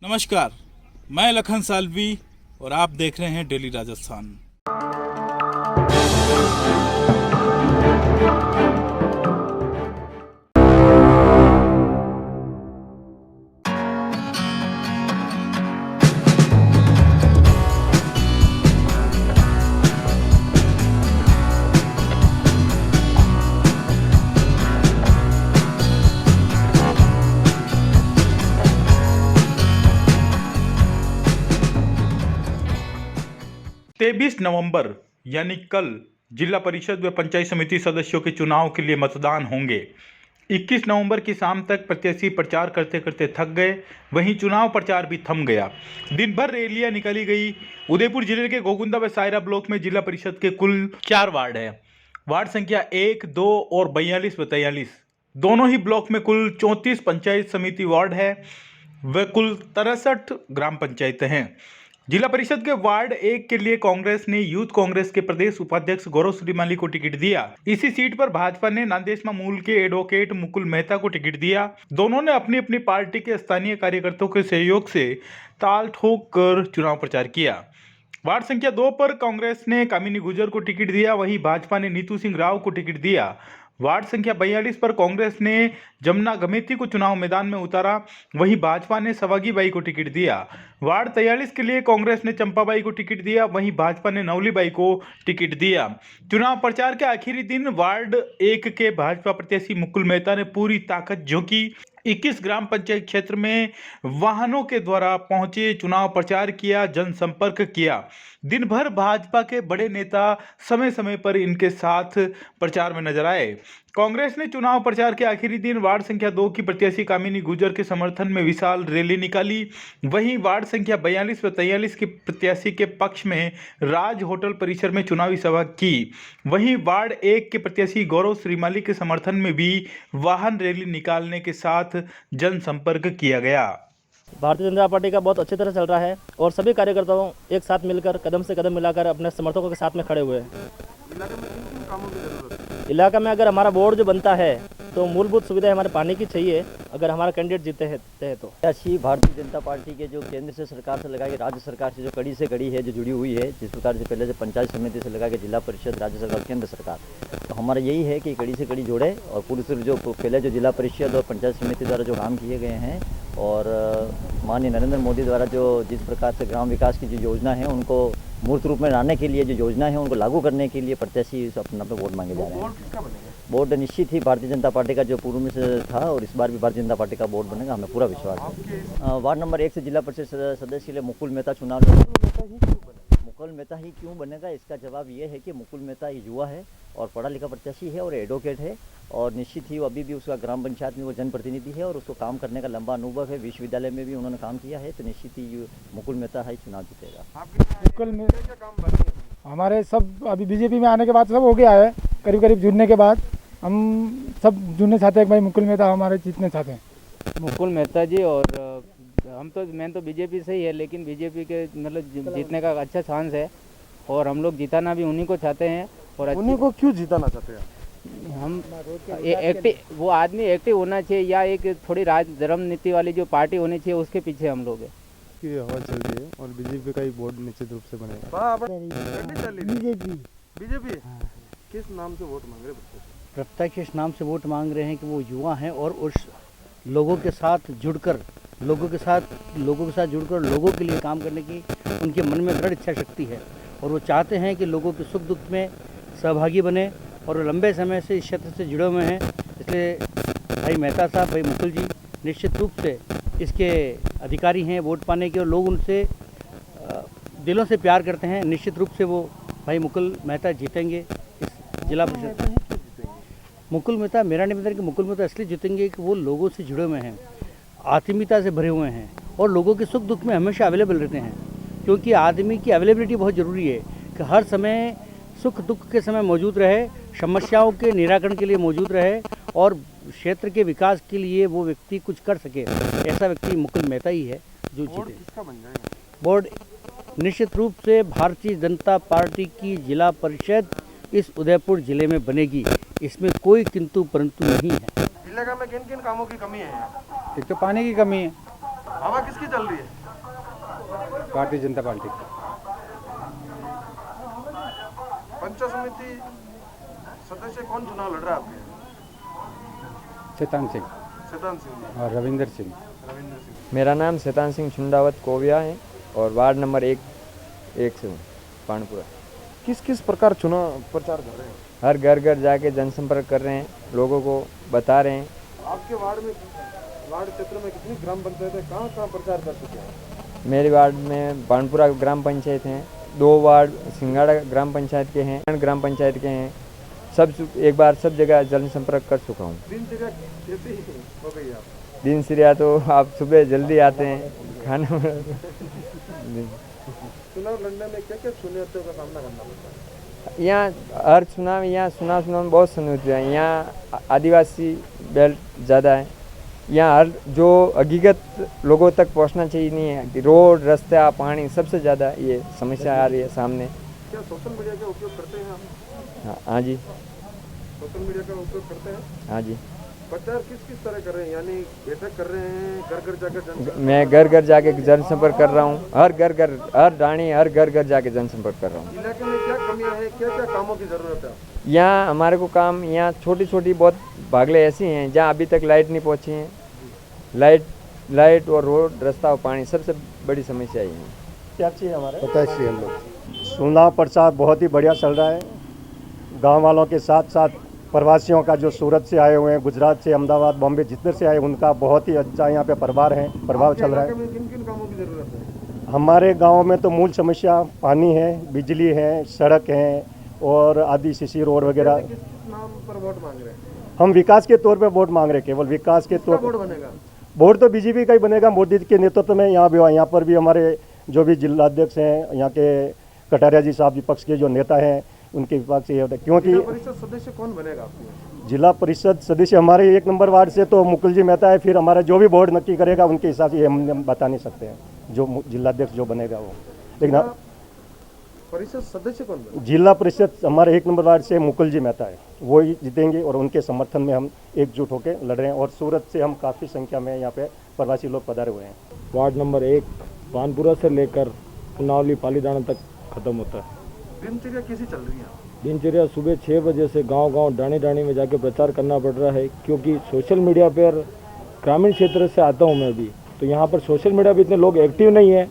नमस्कार, मैं लखन सालवी और आप देख रहे हैं डेली राजस्थान। तेईस नवंबर यानी कल जिला परिषद व पंचायत समिति सदस्यों के चुनाव के लिए मतदान होंगे। 21 नवंबर की शाम तक प्रत्याशी प्रचार करते करते थक गए, वहीं चुनाव प्रचार भी थम गया। दिन भर रैलियां निकाली गई। उदयपुर जिले के गोकुंदा व सायरा ब्लॉक में जिला परिषद के कुल 4 वार्ड है। वार्ड संख्या 1, 2 और 42 व 43 दोनों ही ब्लॉक में कुल 34 पंचायत समिति वार्ड है व कुल 63 ग्राम पंचायतें हैं। जिला परिषद के वार्ड 1 के लिए कांग्रेस ने यूथ कांग्रेस के प्रदेश उपाध्यक्ष गौरव श्रीमाली को टिकट दिया। इसी सीट पर भाजपा ने नांदेशमा मूल के एडवोकेट मुकुल मेहता को टिकट दिया। दोनों ने अपनी अपनी पार्टी के स्थानीय कार्यकर्ताओं के सहयोग से ताल ठोक कर चुनाव प्रचार किया। वार्ड संख्या 2 पर कांग्रेस ने कामिनी गुर्जर को टिकट दिया, वहीं भाजपा ने नीतू सिंह राव को टिकट दिया। वार्ड संख्या 42 पर कांग्रेस ने जमुना गमेती को चुनाव मैदान में उतारा, वहीं भाजपा ने सवागी बाई को टिकट दिया। वार्ड 43 के लिए कांग्रेस ने चंपाबाई को टिकट दिया, वहीं भाजपा ने नवली बाई को टिकट दिया। चुनाव प्रचार के आखिरी दिन वार्ड 1 के भाजपा प्रत्याशी मुकुल मेहता ने पूरी ताकत झोंकी। 21 ग्राम पंचायत क्षेत्र में वाहनों के द्वारा पहुंचे, चुनाव प्रचार किया, जनसंपर्क किया। दिन भर भाजपा के बड़े नेता समय समय पर इनके साथ प्रचार में नजर आए। कांग्रेस ने चुनाव प्रचार के आखिरी दिन वार्ड संख्या 2 की प्रत्याशी कामिनी गुर्जर के समर्थन में विशाल रैली निकाली। वहीं वार्ड संख्या 42 व 43 की प्रत्याशी के पक्ष में राज होटल परिसर में चुनावी सभा की। वहीं वार्ड 1 के प्रत्याशी गौरव श्रीमाली के समर्थन में भी वाहन रैली निकालने के साथ जनसंपर्क किया गया। भारतीय जनता पार्टी का बहुत अच्छी तरह चल रहा है और सभी कार्यकर्ताओं एक साथ मिलकर कदम से कदम मिलाकर अपने समर्थकों के साथ में खड़े हुए हैं। इलाका में अगर हमारा बोर्ड जो बनता है तो मूलभूत सुविधाएं हमारे पानी की चाहिए, अगर हमारा कैंडिडेट जीते हैं तो। ऐसी भारतीय जनता पार्टी के जो केंद्र से सरकार से लगा के राज्य सरकार से जो कड़ी से कड़ी है, जो जुड़ी हुई है, जिस प्रकार से पहले से पंचायत समिति से लगा के जिला परिषद, राज्य सरकार, केंद्र सरकार, तो हमारा यही है कि कड़ी से कड़ी जोड़े और पूरी सिर्फ जो पहले जो जिला परिषद और पंचायत समिति द्वारा जो काम किए गए हैं और माननीय नरेंद्र मोदी द्वारा जो जिस प्रकार से ग्राम विकास की जो योजना है उनको मूर्त रूप में लाने के लिए, जो योजना है उनको लागू करने के लिए प्रत्याशी अपना पे वोट मांगे जा रहे हैं। बोर्ड निश्चित ही भारतीय जनता पार्टी का जो पूर्व में से था और इस बार भी भारतीय जनता पार्टी का बोर्ड बनेगा, हमें पूरा विश्वास है। वार्ड नंबर 1 से जिला परिषद सदस्य के लिए मुकुल मेहता चुनाव मुकुल मेहता ही क्यों बनेगा, इसका जवाब ये है कि मुकुल मेहता युवा है और पढ़ा लिखा प्रत्याशी है और एडवोकेट है और निश्चित ही वो अभी भी उसका ग्राम पंचायत में वो जनप्रतिनिधि है और उसको काम करने का लंबा अनुभव है। विश्वविद्यालय में भी उन्होंने काम किया है, तो निश्चित ही मुकुल मेहता ही चुनाव जीतेगा। मुकुल में हमारे सब अभी बीजेपी में आने के बाद सब हो गया है, करीब करीब जुड़ने के बाद हम सब जुड़ने चाहते हैं। भाई मुकुल मेहता हमारे जीतने चाहते हैं। मुकुल मेहता जी, और हम तो मैं तो बीजेपी से ही है, लेकिन बीजेपी के मतलब जीतने का अच्छा चांस है और हम लोग जिताना भी उन्हीं को चाहते हैं। और उन्हीं को क्यों जिताना चाहते हैं? हम एक्टिव, वो आदमी एक्टिव होना चाहिए या एक थोड़ी धर्म नीति वाली जो पार्टी होनी चाहिए उसके पीछे हम लोग हैं। की हवा चल रही है और बीजेपी का ही बोर्ड निश्चित रूप से बनेगा। बीजेपी किस नाम से वोट मांग रहे हैं? प्रत्याशी इस नाम से वोट मांग रहे हैं कि वो युवा हैं और उस लोगों के साथ जुड़कर लोगों के लिए काम करने की उनके मन में दृढ़ इच्छा शक्ति है और वो चाहते हैं कि लोगों के सुख दुख में सहभागी बने और वो लंबे समय से इस क्षेत्र से जुड़े हुए हैं। इसलिए भाई मेहता साहब, भाई मुकुल जी निश्चित रूप से इसके अधिकारी हैं वोट पाने के और लोग उनसे दिलों से प्यार करते हैं। निश्चित रूप से वो भाई मुकुल मेहता जीतेंगे इस जिला परिषद। मुकुल मेहता, मेरा निवेदन है कि मुकुल मेहता इसलिए जीतेंगे कि वो लोगों से जुड़े हुए हैं, आत्मीयता से भरे हुए हैं और लोगों के सुख दुख में हमेशा अवेलेबल रहते हैं, क्योंकि आदमी की अवेलेबिलिटी बहुत ज़रूरी है कि हर समय सुख दुख के समय मौजूद रहे, समस्याओं के निराकरण के लिए मौजूद रहे और क्षेत्र के विकास के लिए वो व्यक्ति कुछ कर सके। ऐसा व्यक्ति मुकुल मेहता ही है जो जीते। बोर्ड निश्चित रूप से भारतीय जनता पार्टी की जिला परिषद इस उदयपुर जिले में बनेगी, इसमें कोई किंतु परंतु नहीं है। इलाका में किन किन कामों की कमी है? एक तो पानी की कमी है, हवा किसकी चल रही है? भारतीय जनता पार्टी पंचायत समिति सदस्य कौन चुनाव लड़ रहा है आपके? शैतान सिंह शैतान सिंह और रविंदर सिंह। रविंद्र सिंह। मेरा नाम शैतान सिंह छुंडावत कोविया है और वार्ड नंबर एक से हूँ, पानपुरा। किस किस प्रकार चुनाव प्रचार कर रहे हैं? हर घर घर जाके जनसंपर्क कर रहे हैं, लोगों को बता रहे हैं। आपके वार्ड क्षेत्र में कितनी ग्राम पंचायत है, कहाँ कहाँ प्रचार कर चुके हैं? मेरे वार्ड में पानपुरा ग्राम पंचायत हैं, 2 वार्ड सिंगाड़ा ग्राम पंचायत के हैं, ग्राम पंचायत के हैं। सब एक बार सब जगह जनसंपर्क कर चुका हूँ। दिनचर्या कैसी हो गई आप? दिनचर्या तो आप सुबह जल्दी आते हैं, खाना चुनाव लड़ने में क्या क्या चुनौतियों का सामना करना पड़ता है? यहाँ हर चुनाव में बहुत चुनौतियाँ हैं। यहाँ आदिवासी बेल्ट ज़्यादा है। यहाँ हर जो हकीकत लोगों तक पहुँचना चाहिए नहीं है कि रोड रास्ता पानी सबसे ज़्यादा ये समस्या आ रही है सामने। क्या सोशल मीडिया का उपयोग करते हैं आप? हाँ जी। सोशल मीडिया का उपयोग करते हैं? हाँ जी। प्रचार किस किस तरह कर रहे हैं, यानी बैठक कर रहे हैं, घर घर जाकर मैं घर घर जाके जनसंपर्क कर रहा हूँ। हर डाणी हर घर जाके जनसंपर्क कर रहा हूँ। इलाके में क्या कमियां हैं, क्या क्या कामों की ज़रूरत है? यहाँ हमारे को काम यहाँ छोटी बहुत भागले ऐसी हैं जहाँ अभी तक लाइट नहीं पहुँची है। लाइट और रोड रास्ता और पानी सबसे बड़ी समस्या ही है। क्या चाहिए हमारे? पता है हम लोग चुनाव प्रचार बहुत ही बढ़िया चल रहा है। गांव वालों के साथ साथ प्रवासियों का जो सूरत से आए हुए हैं, गुजरात से, अहमदाबाद, बॉम्बे जितने से आए उनका बहुत ही अच्छा यहाँ पे प्रभाव चल रहा है। किन किन कामों की ज़रूरत है? हमारे गांव में तो मूल समस्या पानी है, बिजली है, सड़क है और आदि सीसी रोड वगैरह। किस नाम पर वोट मांग रहे हैं? हम विकास के तौर पे वोट मांग रहे हैं, केवल विकास के तौर वोट पर। बनेगा? वोट तो बीजेपी का ही बनेगा, मोदी के नेतृत्व में। यहाँ पर भी हमारे जो भी जिलाध्यक्ष हैं, यहाँ के कटारिया जी साहब विपक्ष के जो नेता हैं, उनके विभाग से ये होता है। क्योंकि जिला परिषद सदस्य कौन बनेगा आपके? जिला परिषद सदस्य हमारे 1 नंबर वार्ड से तो मुकुल जी मेहता है। फिर हमारा जो भी बोर्ड नक्की करेगा उनके हिसाब से हम बता नहीं सकते हैं, जो जिलाध्यक्ष जो बनेगा वो। लेकिन परिषद सदस्य कौन बनेगा? जिला परिषद हमारे 1 नंबर वार्ड से मुकुल जी मेहता है, वो ही जीतेंगे और उनके समर्थन में हम एकजुट होकर लड़ रहे हैं। और सूरत से हम काफ़ी संख्या में यहाँ पे प्रवासी लोग पधारे हुए हैं। वार्ड नंबर 1 पानपुरा से लेकर पुनावली पालीदाना तक खत्म होता है। दिनचर्या कैसी चल रही है? दिनचर्या सुबह 6 बजे से गांव डाणी में जाके प्रचार करना पड़ रहा है, क्योंकि सोशल मीडिया पर ग्रामीण क्षेत्र से आता हूं मैं भी, तो यहाँ पर सोशल मीडिया पे इतने लोग एक्टिव नहीं है।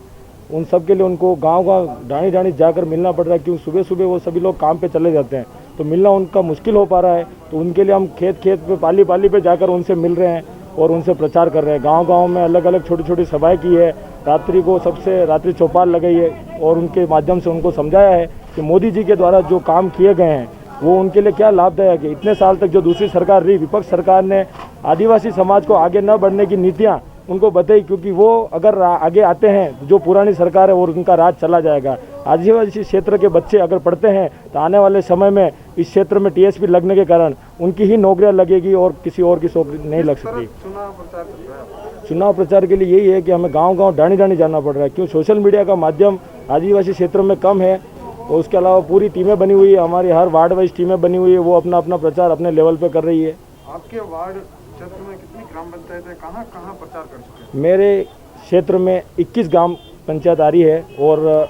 उन सब के लिए उनको गांव डाणी जाकर मिलना पड़ रहा है, क्योंकि सुबह सुबह वो सभी लोग काम पे चले जाते हैं, तो मिलना उनका मुश्किल हो पा रहा है। तो उनके लिए हम खेत पे पाली पे जाकर उनसे मिल रहे हैं और उनसे प्रचार कर रहे हैं। गाँव में अलग अलग छोटी सभाएँ की है, रात्रि चौपाल लगाई है और उनके माध्यम से उनको समझाया है कि मोदी जी के द्वारा जो काम किए गए हैं वो उनके लिए क्या लाभदायक है। इतने साल तक जो दूसरी सरकार रही, विपक्ष सरकार ने आदिवासी समाज को आगे न बढ़ने की नीतियाँ उनको बताई, क्योंकि वो अगर आगे आते हैं तो जो पुरानी सरकार है वो उनका राज चला जाएगा। आदिवासी क्षेत्र के बच्चे अगर पढ़ते हैं तो आने वाले समय में इस क्षेत्र में टीएसपी लगने के कारण उनकी ही नौकरियां लगेगी और किसी और की नौकरी नहीं लग सकती। चुनाव प्रचार के लिए यही है कि हमें गांव डाणी जाना पड़ रहा है, क्यों सोशल मीडिया का माध्यम आदिवासी क्षेत्रों में कम है। और उसके अलावा पूरी टीमें बनी हुई है, हमारी हर वार्ड वाइज टीमें बनी हुई है, वो अपना प्रचार अपने लेवल पे कर रही है। आपके वार्ड क्षेत्र में कितनी ग्राम पंचायत है, कहाँ कहाँ प्रचार कर चुके हैं? मेरे क्षेत्र में 21 ग्राम पंचायत आ रही है और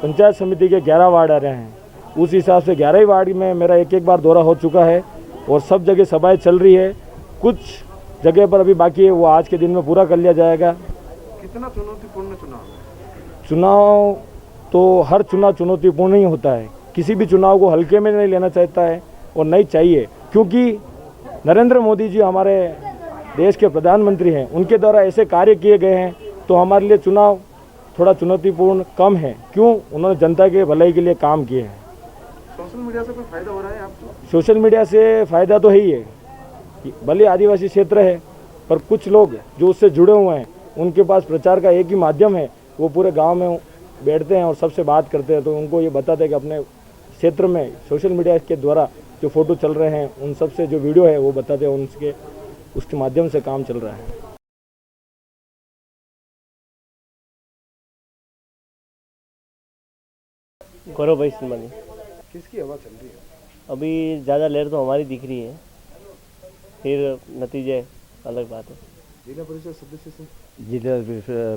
पंचायत समिति के 11 वार्ड आ रहे हैं। उस हिसाब से 11 ही वार्ड में मेरा एक बार दौरा हो चुका है और सब जगह सभाएं चल रही है। कुछ जगह पर अभी बाकी है, वो आज के दिन में पूरा कर लिया जाएगा। कितना चुनौतीपूर्ण चुनाव है? चुनाव तो हर चुनाव चुनौतीपूर्ण ही होता है, किसी भी चुनाव को हल्के में नहीं लेना चाहता है और नहीं चाहिए, क्योंकि नरेंद्र मोदी जी हमारे देश के प्रधानमंत्री हैं, उनके द्वारा ऐसे कार्य किए गए हैं, तो हमारे लिए चुनाव थोड़ा चुनौतीपूर्ण कम है। क्यों? उन्होंने जनता के भलाई के लिए काम किए हैं। सोशल मीडिया से कोई फायदा हो रहा है आपको? सोशल मीडिया से फ़ायदा तो है ही है, भले आदिवासी क्षेत्र है पर कुछ लोग जो उससे जुड़े हुए हैं उनके पास प्रचार का एक ही माध्यम है, वो पूरे गांव में बैठते हैं और सबसे बात करते हैं, तो उनको ये बताते हैं कि अपने क्षेत्र में सोशल मीडिया के द्वारा जो फ़ोटो चल रहे हैं उन सब से जो वीडियो है वो बताते हैं, उसके माध्यम से काम चल रहा है। गौरव भाई सिंमानी। किसकी हवा चल रही है? अभी ज़्यादा लहर तो हमारी दिख रही है, फिर नतीजे अलग बात है। जिला परिषद सदस्य से जिला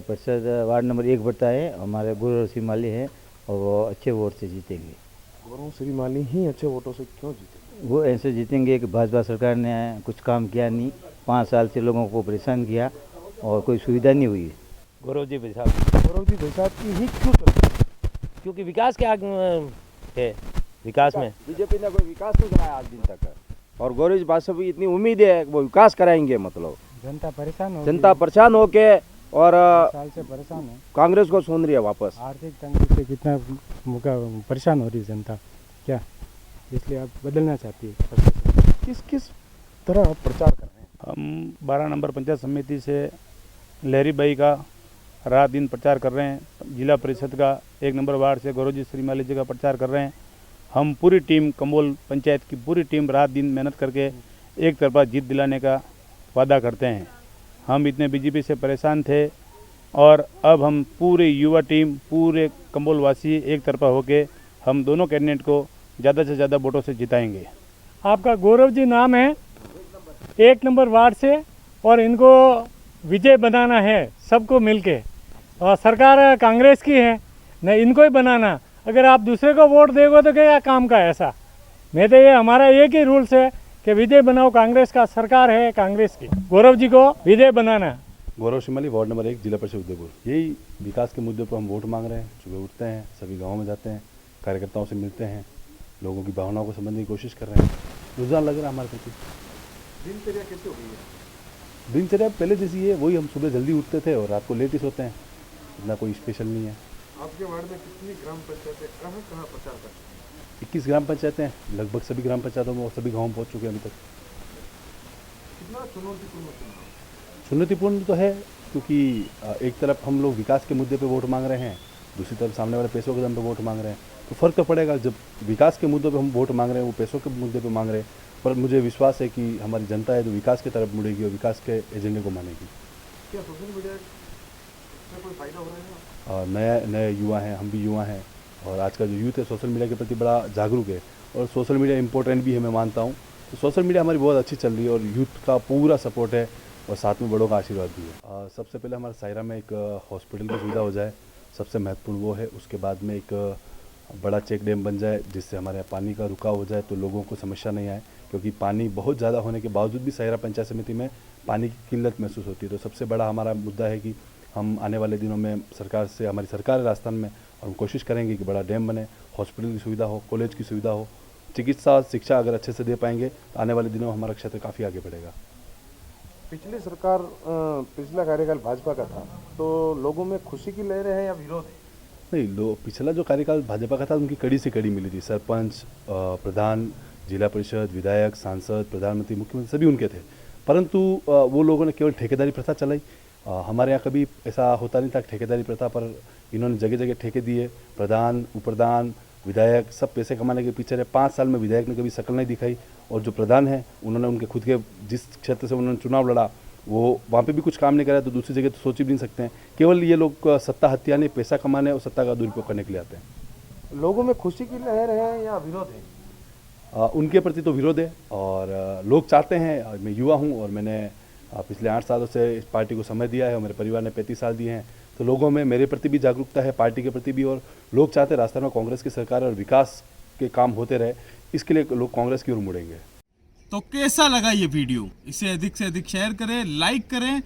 परिषद वार्ड नंबर 1 बढ़ता है, हमारे गौरव सिंह माली हैं और वो अच्छे वोट से जीतेंगे। गौरव श्री माली ही अच्छे वोटों से क्यों जीते? वो ऐसे जीतेंगे कि भाजपा सरकार ने कुछ काम किया नहीं, 5 साल से लोगों को परेशान किया और कोई सुविधा नहीं हुई। गौरव जी भाई साहब की ही क्यों चलती है? क्योंकि विकास के आगे है, विकास में बीजेपी ने कोई विकास नहीं कराया आज दिन तक, और गौरव जी भाजपा की इतनी उम्मीद है कि वो विकास कराएंगे। मतलब जनता परेशान होके और साल से परेशान है, कांग्रेस को सुन रही है वापस। आर्थिक तंगी से कितना परेशान हो रही है जनता, क्या इसलिए आप बदलना चाहती है। किस किस तरह आप प्रचार कर रहे हैं? हम 12 नंबर पंचायत समिति से लहरी बाई का रात दिन प्रचार कर रहे हैं। जिला परिषद का 1 नंबर वार्ड से गौरव जी श्रीमाली जी का प्रचार कर रहे हैं। हम पूरी टीम कंबोल पंचायत की पूरी टीम रात दिन मेहनत करके एक तरफा जीत दिलाने का वादा करते हैं। हम इतने बीजेपी से परेशान थे और अब हम पूरे युवा टीम, पूरे कंबोल वासी एक तरफा होके हम दोनों कैंडिडेट को ज़्यादा से ज़्यादा वोटों से जिताएंगे। आपका गौरव जी नाम है 1 नंबर वार्ड से, और इनको विजय बनाना है सबको मिलके, और सरकार कांग्रेस की है न, इनको ही बनाना। अगर आप दूसरे को वोट देगो तो क्या काम का ऐसा? मैं तो ये हमारा एक ही रूल्स है कि विजय बनाओ, कांग्रेस का सरकार है कांग्रेस की, गौरव जी को विजय बनाना। गौरव श्रीमाली वार्ड नंबर 1 जिला परिषद उदयपुर। यही विकास के मुद्दे पर हम वोट मांग रहे हैं। सुबह उठते हैं, सभी गाँव में जाते हैं, कार्यकर्ताओं से मिलते हैं, लोगों की भावनाओं को समझने की कोशिश कर रहे हैं। रुझान लग रहा है हमारे प्रति। दिनचर्या कैसे हो गई है? दिनचर्या पहले जैसी है, वही। हम सुबह जल्दी उठते थे और रात को लेट ही सोते हैं, इतना कोई स्पेशल नहीं है। आपके वार्ड में कितनी ग्राम पंचायतें कहाँ प्रचार कर चुकी हैं? 21 ग्राम पंचायतें हैं, लगभग सभी ग्राम पंचायतों में और सभी गाँव में पहुँच चुके हैं अभी तक। कितना चुनौतीपूर्ण चुनाव? चुनौतीपूर्ण तो है, क्योंकि एक तरफ हम लोग विकास के मुद्दे पे वोट मांग रहे हैं, दूसरी तरफ सामने वाले पैसों के दम पे वोट मांग रहे हैं। तो फ़र्क तो पड़ेगा। जब विकास के मुद्दों पे हम वोट मांग रहे हैं, वो पैसों के मुद्दे पे मांग रहे हैं, पर मुझे विश्वास है कि हमारी जनता है जो विकास की तरफ मुड़ेगी और विकास के एजेंडे को मानेगी। क्या सोशल मीडिया से कोई फायदा हो रहा है? नए युवा हैं, हम भी युवा हैं, और आज का जो यूथ है सोशल मीडिया के प्रति बड़ा जागरूक है, और सोशल मीडिया इम्पोर्टेंट भी है, मैं मानता हूँ। तो सोशल मीडिया हमारी बहुत अच्छी चल रही है और यूथ का पूरा सपोर्ट है, और साथ में बड़ों का आशीर्वाद भी है। सबसे पहले हमारे सायरा में एक हॉस्पिटल की सुविधा हो जाए, सबसे महत्वपूर्ण वो है। उसके बाद में एक बड़ा चेक डैम बन जाए, जिससे हमारे यहाँ पानी का रुकाव हो जाए, तो लोगों को समस्या नहीं आए, क्योंकि पानी बहुत ज़्यादा होने के बावजूद भी सायरा पंचायत समिति में पानी की किल्लत महसूस होती है। तो सबसे बड़ा हमारा मुद्दा है कि हम आने वाले दिनों में सरकार से, हमारी सरकार है राजस्थान में, और हम कोशिश करेंगे कि बड़ा डैम बने, हॉस्पिटल की सुविधा हो, कॉलेज की सुविधा हो, चिकित्सा शिक्षा अगर अच्छे से दे पाएंगे तो आने वाले दिनों में हमारा क्षेत्र काफ़ी आगे बढ़ेगा। पिछली सरकार, पिछला कार्यकाल भाजपा का था, तो लोगों में खुशी की लहरें हैं या विरोध है? नहीं, पिछला जो कार्यकाल भाजपा का था उनकी कड़ी से कड़ी मिली थी। सरपंच, प्रधान, जिला परिषद, विधायक, सांसद, प्रधानमंत्री, मुख्यमंत्री सभी उनके थे, परंतु वो लोगों ने केवल ठेकेदारी प्रथा चलाई। हमारे यहाँ कभी ऐसा होता नहीं था ठेकेदारी प्रथा, पर इन्होंने जगह जगह ठेके दिए। प्रधान, उपप्रधान, विधायक सब पैसे कमाने के पीछे रहे। 5 साल में विधायक ने कभी शक्ल नहीं दिखाई, और जो प्रधान है उन्होंने उनके खुद के जिस क्षेत्र से उन्होंने चुनाव लड़ा वो वहाँ पे भी कुछ काम नहीं करा, तो दूसरी जगह तो सोच भी नहीं सकते हैं। केवल ये लोग सत्ता हत्याने, पैसा कमाने और सत्ता का दुरुपयोग करने के लिए आते हैं। लोगों में खुशी की लहर है या विरोध है? उनके प्रति तो विरोध है, और लोग चाहते हैं। मैं युवा हूँ और मैंने पिछले 8 सालों से इस पार्टी को समय दिया है, और मेरे परिवार ने 35 साल दिए हैं। तो लोगों में मेरे प्रति भी जागरूकता है, पार्टी के प्रति भी, और लोग चाहते हैं राजस्थान में कांग्रेस की सरकार और विकास के काम होते रहे। इसके लिए लोग कांग्रेस की ओर मुड़ेंगे। तो कैसा लगा ये वीडियो? इसे अधिक से अधिक शेयर करें, लाइक करें।